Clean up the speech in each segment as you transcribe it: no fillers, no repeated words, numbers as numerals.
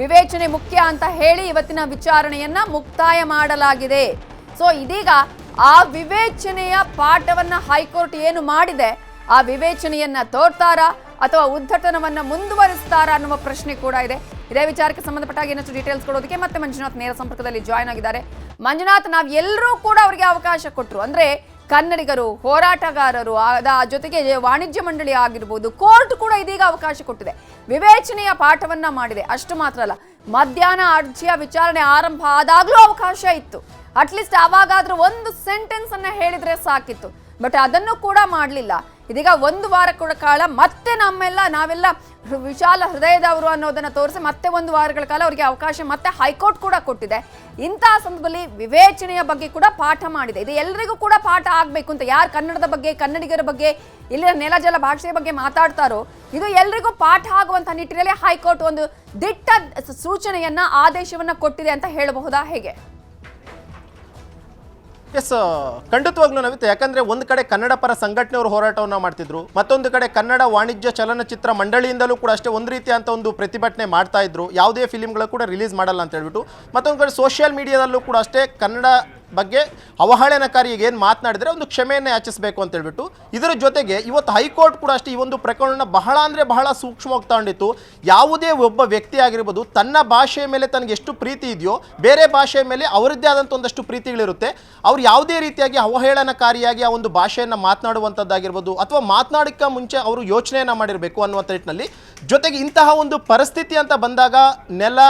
ವಿವೇಚನೆ ಮುಖ್ಯ ಅಂತ ಹೇಳಿ ಇವತ್ತಿನ ವಿಚಾರಣೆಯನ್ನ ಮುಕ್ತಾಯ ಮಾಡಲಾಗಿದೆ. ಸೊ ಇದೀಗ ಆ ವಿವೇಚನೆಯ ಪಾಠವನ್ನ ಹೈಕೋರ್ಟ್ ಏನು ಮಾಡಿದೆ, ಆ ವಿವೇಚನೆಯನ್ನ ತೋರ್ತಾರಾ ಅಥವಾ ಉದ್ಧಟನವನ್ನ ಮುಂದುವರಿಸ್ತಾರಾ ಅನ್ನುವ ಪ್ರಶ್ನೆ ಕೂಡ ಇದೆ. ಇದೇ ವಿಚಾರಕ್ಕೆ ಸಂಬಂಧಪಟ್ಟಾಗ ಇನ್ನಷ್ಟು ಡೀಟೇಲ್ಸ್ ಕೊಡೋದಕ್ಕೆ ಮತ್ತೆ ಮಂಜುನಾಥ್ ನೇರ ಸಂಪರ್ಕದಲ್ಲಿ ಜಾಯ್ನ್ ಆಗಿದ್ದಾರೆ. ಮಂಜುನಾಥ್, ನಾವು ಎಲ್ಲರೂ ಕೂಡ ಅವರಿಗೆ ಅವಕಾಶ ಕೊಟ್ಟರು, ಅಂದ್ರೆ ಕನ್ನಡಿಗರು, ಹೋರಾಟಗಾರರು, ಜೊತೆಗೆ ವಾಣಿಜ್ಯ ಮಂಡಳಿ ಆಗಿರ್ಬೋದು, ಕೋರ್ಟ್ ಕೂಡ ಇದೀಗ ಅವಕಾಶ ಕೊಟ್ಟಿದೆ, ವಿವೇಚನೆಯ ಪಾಠವನ್ನ ಮಾಡಿದೆ. ಅಷ್ಟು ಮಾತ್ರ ಅಲ್ಲ, ಮಧ್ಯಾಹ್ನ ಅರ್ಜಿಯ ವಿಚಾರಣೆ ಆರಂಭ ಆದಾಗ್ಲೂ ಅವಕಾಶ ಇತ್ತು. ಅಟ್ಲೀಸ್ಟ್ ಆವಾಗಾದ್ರೂ ಒಂದು ಸೆಂಟೆನ್ಸ್ ಅನ್ನ ಹೇಳಿದ್ರೆ ಸಾಕಿತ್ತು, ಬಟ್ ಅದನ್ನು ಕೂಡ ಮಾಡಲಿಲ್ಲ. ಇದೀಗ ಒಂದು ವಾರ ಕಾಲ ಮತ್ತೆ ನಾವೆಲ್ಲ ವಿಶಾಲ ಹೃದಯದವರು ಅನ್ನೋದನ್ನ ತೋರಿಸಿ ಮತ್ತೆ ಒಂದು ವಾರಗಳ ಕಾಲ ಅವರಿಗೆ ಅವಕಾಶ ಮತ್ತೆ ಹೈಕೋರ್ಟ್ ಕೂಡ ಕೊಟ್ಟಿದೆ. ಇಂತಹ ಸಂದರ್ಭದಲ್ಲಿ ವಿವೇಚನೆಯ ಬಗ್ಗೆ ಕೂಡ ಪಾಠ ಮಾಡಿದೆ. ಇದು ಎಲ್ಲರಿಗೂ ಕೂಡ ಪಾಠ ಆಗ್ಬೇಕು ಅಂತ, ಯಾರು ಕನ್ನಡದ ಬಗ್ಗೆ, ಕನ್ನಡಿಗರ ಬಗ್ಗೆ, ಇಲ್ಲಿನ ನೆಲ ಜಲ ಭಾಷೆಯ ಬಗ್ಗೆ ಮಾತಾಡ್ತಾರೋ ಇದು ಎಲ್ರಿಗೂ ಪಾಠ ಆಗುವಂತಹ ನಿಟ್ಟಿನಲ್ಲಿ ಹೈಕೋರ್ಟ್ ಒಂದು ದಿಟ್ಟ ಸೂಚನೆಯನ್ನ, ಆದೇಶವನ್ನ ಕೊಟ್ಟಿದೆ ಅಂತ ಹೇಳಬಹುದಾ, ಹೇಗೆ? ಎಸ್, ಖಂಡಿತವಾಗ್ಲೂ ನವಿತೆ. ಯಾಕಂದರೆ ಒಂದು ಕಡೆ ಕನ್ನಡ ಪರ ಸಂಘಟನೆಯವರು ಹೋರಾಟವನ್ನು ಮಾಡ್ತಿದ್ರು, ಮತ್ತೊಂದು ಕಡೆ ಕನ್ನಡ ವಾಣಿಜ್ಯ ಚಲನಚಿತ್ರ ಮಂಡಳಿಯಿಂದಲೂ ಕೂಡ ಅಷ್ಟೇ ಒಂದು ರೀತಿಯಂಥ ಒಂದು ಪ್ರತಿಭಟನೆ ಮಾಡ್ತಾ ಇದ್ರು, ಯಾವುದೇ ಫಿಲಿಮ್ಗಳು ಕೂಡ ರಿಲೀಸ್ ಮಾಡಲ್ಲ ಅಂತ ಹೇಳ್ಬಿಟ್ಟು. ಮತ್ತೊಂದು ಕಡೆ ಸೋಷಿಯಲ್ ಮೀಡಿಯಾದಲ್ಲೂ ಕೂಡ ಅಷ್ಟೇ ಕನ್ನಡ ಬಗ್ಗೆ ಅವಹೇಳನಕಾರಿ ಏನು ಮಾತನಾಡಿದರೆ ಒಂದು ಕ್ಷಮೆಯನ್ನೇ ಯಾಚಿಸಬೇಕು ಅಂತ ಹೇಳ್ಬಿಟ್ಟು. ಇದರ ಜೊತೆಗೆ ಇವತ್ತು ಹೈಕೋರ್ಟ್ ಕೂಡ ಅಷ್ಟೇ ಈ ಒಂದು ಪ್ರಕರಣ ಬಹಳ ಅಂದರೆ ಬಹಳ ಸೂಕ್ಷ್ಮವಾಗಿ ತಗೊಂಡಿತ್ತು. ಯಾವುದೇ ಒಬ್ಬ ವ್ಯಕ್ತಿ ಆಗಿರ್ಬೋದು, ತನ್ನ ಭಾಷೆಯ ಮೇಲೆ ತನಗೆ ಎಷ್ಟು ಪ್ರೀತಿ ಇದೆಯೋ ಬೇರೆ ಭಾಷೆಯ ಮೇಲೆ ಅವರದ್ದೇ ಆದಂಥ ಒಂದಷ್ಟು ಪ್ರೀತಿಗಳಿರುತ್ತೆ. ಅವ್ರು ಯಾವುದೇ ರೀತಿಯಾಗಿ ಅವಹೇಳನಕಾರಿಯಾಗಿ ಆ ಒಂದು ಭಾಷೆಯನ್ನು ಮಾತನಾಡುವಂಥದ್ದಾಗಿರ್ಬೋದು ಅಥವಾ ಮಾತನಾಡೋಕ್ಕೆ ಮುಂಚೆ ಅವರು ಯೋಚನೆಯನ್ನು ಮಾಡಿರಬೇಕು ಅನ್ನುವಂಥ ನಿಟ್ಟಿನಲ್ಲಿ. ಜೊತೆಗೆ ಇಂತಹ ಒಂದು ಪರಿಸ್ಥಿತಿ ಅಂತ ಬಂದಾಗ, ನೆಲ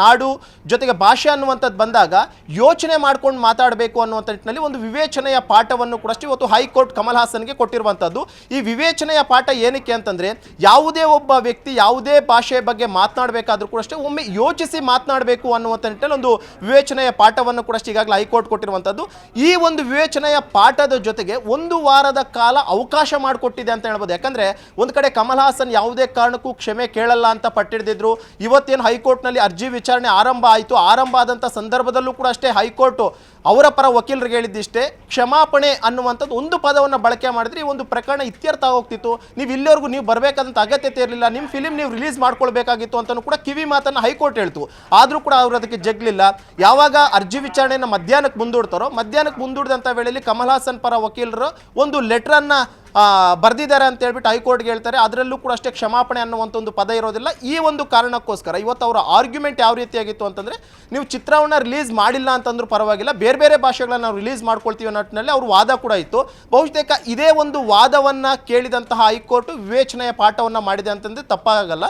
ನಾಡು ಜೊತೆಗೆ ಭಾಷೆ ಅನ್ನುವಂಥದ್ದು ಬಂದಾಗ ಯೋಚನೆ ಮಾಡ್ಕೊಂಡು ಮಾತಾಡಬೇಕು ಅನ್ನುವಂಥ ನಿಟ್ಟಿನಲ್ಲಿ ಒಂದು ವಿವೇಚನೆಯ ಪಾಠವನ್ನು ಕೂಡ ಅಷ್ಟೇ ಇವತ್ತು ಹೈಕೋರ್ಟ್ ಕಮಲ್ ಹಾಸನ್ಗೆ ಕೊಟ್ಟಿರುವಂಥದ್ದು. ಈ ವಿವೇಚನೆಯ ಪಾಠ ಏನಕ್ಕೆ ಅಂತಂದರೆ, ಯಾವುದೇ ಒಬ್ಬ ವ್ಯಕ್ತಿ ಯಾವುದೇ ಭಾಷೆಯ ಬಗ್ಗೆ ಮಾತನಾಡಬೇಕಾದ್ರೂ ಕೂಡ ಅಷ್ಟೇ ಒಮ್ಮೆ ಯೋಚಿಸಿ ಮಾತನಾಡಬೇಕು ಅನ್ನುವಂಥ ನಿಟ್ಟಿನಲ್ಲಿ ಒಂದು ವಿವೇಚನೆಯ ಪಾಠವನ್ನು ಕೂಡ ಅಷ್ಟೇ ಈಗಾಗಲೇ ಹೈಕೋರ್ಟ್ ಕೊಟ್ಟಿರುವಂಥದ್ದು. ಈ ಒಂದು ವಿವೇಚನೆಯ ಪಾಠದ ಜೊತೆಗೆ ಒಂದು ವಾರದ ಕಾಲ ಅವಕಾಶ ಮಾಡಿಕೊಟ್ಟಿದೆ ಅಂತ ಹೇಳ್ಬೋದು. ಯಾಕಂದರೆ ಒಂದು ಕಡೆ ಕಮಲ್ ಹಾಸನ್ ಯಾವುದೇ ಕಾರಣಕ್ಕೂ ಕ್ಷಮೆ ಕೇಳಲ್ಲ ಅಂತ ಪಟ್ಟಿಡಿದ್ರು. ಇವತ್ತೇನು ಹೈಕೋರ್ಟ್ನಲ್ಲಿ ಅರ್ಜಿ ವಿಚಾರಣೆ ಆರಂಭ ಆಯಿತು, ಆರಂಭ ಆದಂಥ ಸಂದರ್ಭದಲ್ಲೂ ಕೂಡ ಅಷ್ಟೇ ಹೈಕೋರ್ಟ್ ಅವರ ಪರ ವಕೀಲರಿಗೆ ಹೇಳಿದ್ದಿಷ್ಟೇ, ಕ್ಷಮಾಪಣೆ ಅನ್ನುವಂಥದ್ದು ಒಂದು ಪದವನ್ನು ಬಳಕೆ ಮಾಡಿದ್ರೆ ಈ ಒಂದು ಪ್ರಕರಣ ಇತ್ಯರ್ಥ ಆಗೋಗ್ತಿತ್ತು, ನೀವು ಇಲ್ಲಿವರೆಗೂ ನೀವು ಬರಬೇಕಾದಂಥ ಅಗತ್ಯತೆ ಇರಲಿಲ್ಲ, ನಿಮ್ಮ ಫಿಲಿಮ್ ನೀವು ರಿಲೀಸ್ ಮಾಡ್ಕೊಳ್ಬೇಕಾಗಿತ್ತು ಅಂತಲೂ ಕೂಡ ಕಿವಿ ಮಾತನ್ನು ಹೈಕೋರ್ಟ್ ಹೇಳ್ತು. ಆದರೂ ಕೂಡ ಅವರು ಅದಕ್ಕೆ ಜಗ್ಲಿಲ್ಲ. ಯಾವಾಗ ಅರ್ಜಿ ವಿಚಾರಣೆಯನ್ನು ಮಧ್ಯಾಹ್ನಕ್ಕೆ ಮುಂದೂಡ್ತಾರೋ, ಮಧ್ಯಾಹ್ನಕ್ಕೆ ಮುಂದೂಡಿದಂಥ ವೇಳೆಯಲ್ಲಿ ಕಮಲ್ ಹಾಸನ್ ಪರ ವಕೀಲರು ಒಂದು ಲೆಟ್ರನ್ನು ಬರೆದಿದ್ದಾರೆ ಅಂತ ಹೇಳ್ಬಿಟ್ಟು ಹೈಕೋರ್ಟ್ಗೆ ಹೇಳ್ತಾರೆ. ಅದರಲ್ಲೂ ಕೂಡ ಅಷ್ಟೇ ಕ್ಷಮಾಪಣೆ ಅನ್ನುವಂಥ ಒಂದು ಪದ ಇರೋದಿಲ್ಲ. ಈ ಒಂದು ಕಾರಣಕ್ಕೋಸ್ಕರ ಇವತ್ತು ಅವರ ಆರ್ಗ್ಯುಮೆಂಟ್ ಯಾವ ರೀತಿಯಾಗಿತ್ತು ಅಂತಂದರೆ, ನೀವು ಚಿತ್ರವನ್ನು ರಿಲೀಸ್ ಮಾಡಿಲ್ಲ ಅಂತಂದ್ರೂ ಪರವಾಗಿಲ್ಲ, ಬೇರೆ ಬೇರೆ ಭಾಷೆಗಳನ್ನ ನಾವು ರಿಲೀಸ್ ಮಾಡ್ಕೊಳ್ತೀವಿ ಅನ್ನೋ ನಿಟ್ಟಿನಲ್ಲಿ ಅವ್ರ ವಾದ ಕೂಡ ಇತ್ತು. ಬಹುತೇಕ ಇದೇ ಒಂದು ವಾದವನ್ನು ಕೇಳಿದಂತಹ ಹೈಕೋರ್ಟ್ ವಿವೇಚನೆಯ ಪಾಠವನ್ನು ಮಾಡಿದೆ ಅಂತಂದರೆ ತಪ್ಪಾಗಲ್ಲ.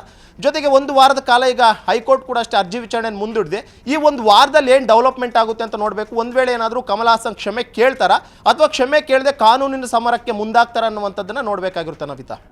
ಜೊತೆಗೆ ಒಂದು ವಾರದ ಕಾಲ ಈಗ ಹೈಕೋರ್ಟ್ ಕೂಡ ಅಷ್ಟೇ ಅರ್ಜಿ ವಿಚಾರಣೆಯನ್ನು ಮುಂದೂಡಿದೆ. ಈ ಒಂದು ವಾರದಲ್ಲಿ ಏನು ಡೆವಲಪ್ಮೆಂಟ್ ಆಗುತ್ತೆ ಅಂತ ನೋಡಬೇಕು. ಒಂದು ವೇಳೆ ಏನಾದರೂ ಕಮಲ್ ಹಾಸನ್ ಕ್ಷಮೆ ಕೇಳ್ತಾರಾ ಅಥವಾ ಕ್ಷಮೆ ಕೇಳದೆ ಕಾನೂನಿನ ಸಮರಕ್ಕೆ ಮುಂದಾಗ್ತಾರ ಅನ್ನುವಂಥದ್ದನ್ನು ನೋಡಬೇಕಾಗಿರುತ್ತೆ ನವಿತಾ.